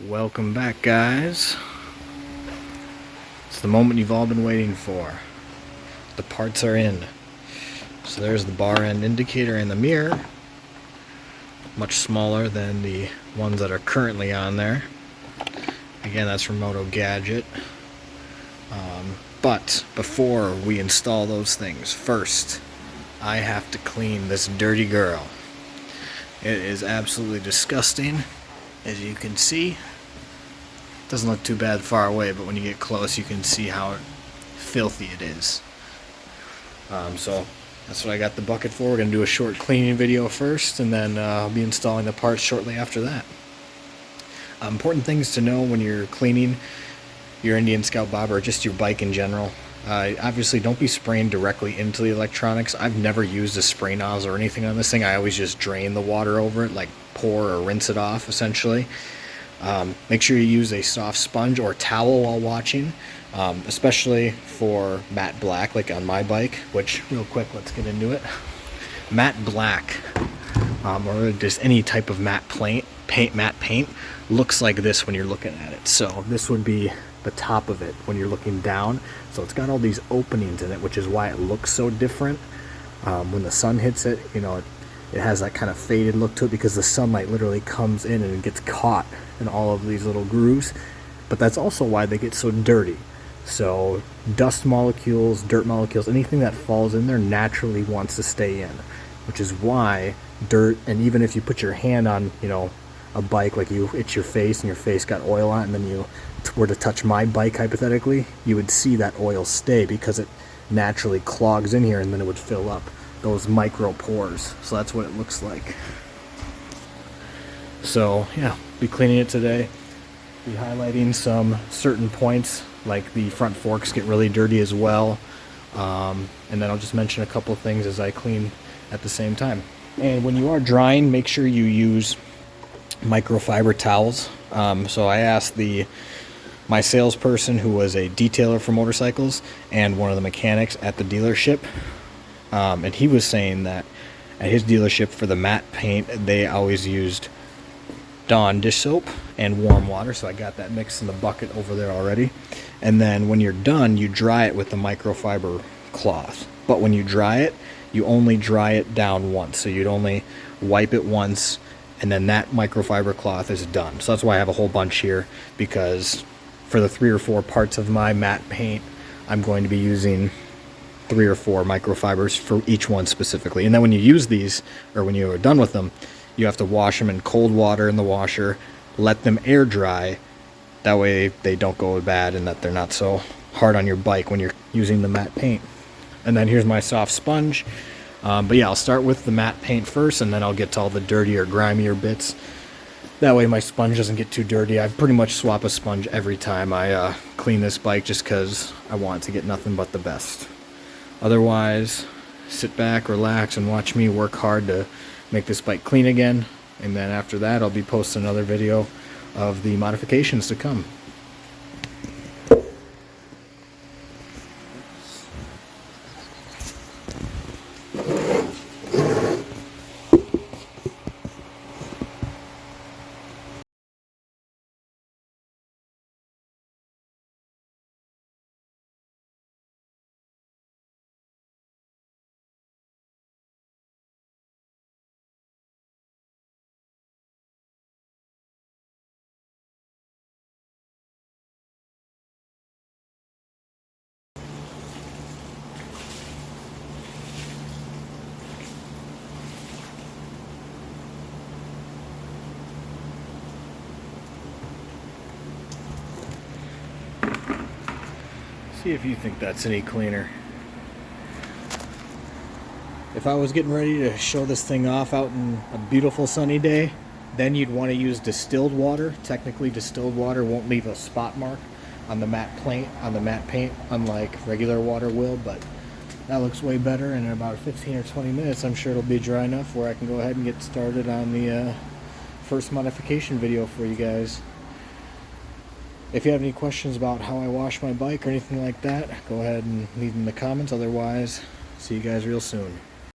Welcome back, guys. It's the moment you've all been waiting for. The parts are in. So there's the bar end indicator and the mirror. Much smaller than the ones that are currently on there. Again, that's from Moto Gadget. But before we install those things, first I have to clean this dirty girl. It is absolutely disgusting, as you can see. Doesn't look too bad far away, but when you get close you can see how filthy it is. So that's what I got the bucket for. We're going to do a short cleaning video first, and then I'll be installing the parts shortly after that. Important things to know when you're cleaning your Indian Scout Bobber, or just your bike in general. Obviously don't be spraying directly into the electronics. I've never used a spray nozzle or anything on this thing. I always just drain the water over it, like pour or rinse it off essentially. Make sure you use a soft sponge or towel while watching, especially for matte black, like on my bike, which, real quick, let's get into it. Matte black, or just any type of matte paint looks like this when you're looking at it. So this would be the top of it when you're looking down. So it's got all these openings in it, which is why it looks so different. When the sun hits it, you know, it has that kind of faded look to it because the sunlight literally comes in and it gets caught in all of these little grooves. But that's also why they get so dirty. So dust molecules, dirt molecules, anything that falls in there naturally wants to stay in, which is why dirt, and even if you put your hand on, you know, a bike, like you itch your face and your face got oil on it, and then you were to touch my bike hypothetically, you would see that oil stay because it naturally clogs in here, and then it would fill up those micro pores. So that's what it looks like. So yeah, be cleaning it today, be highlighting some certain points, like the front forks get really dirty as well, and then I'll just mention a couple things as I clean at the same time. And when you are drying, make sure you use microfiber towels. So I asked my salesperson, who was a detailer for motorcycles and one of the mechanics at the dealership, and he was saying that at his dealership for the matte paint they always used Dawn dish soap and warm water. So I got that mixed in the bucket over there already, and then when you're done you dry it with the microfiber cloth. But when you dry it, you only dry it down once, so you'd only wipe it once, and then that microfiber cloth is done. So that's why I have a whole bunch here, because for the 3 or 4 parts of my matte paint, I'm going to be using 3 or 4 microfibers for each one specifically. And then when you use these, or when you are done with them, you have to wash them in cold water in the washer, let them air dry. That way they don't go bad, and that they're not so hard on your bike when you're using the matte paint. And then here's my soft sponge. But yeah, I'll start with the matte paint first, and then I'll get to all the dirtier, grimier bits. That way my sponge doesn't get too dirty. I pretty much swap a sponge every time I clean this bike, just because I want to get nothing but the best. Otherwise, sit back, relax, and watch me work hard to make this bike clean again. And then after that, I'll be posting another video of the modifications to come. See if you think that's any cleaner. If I was getting ready to show this thing off out in a beautiful sunny day, then you'd want to use distilled water. Technically, distilled water won't leave a spot mark on the matte paint, unlike regular water will, but that looks way better. And in about 15 or 20 minutes, I'm sure it'll be dry enough where I can go ahead and get started on the first modification video for you guys. If you have any questions about how I wash my bike or anything like that, go ahead and leave them in the comments. Otherwise, see you guys real soon.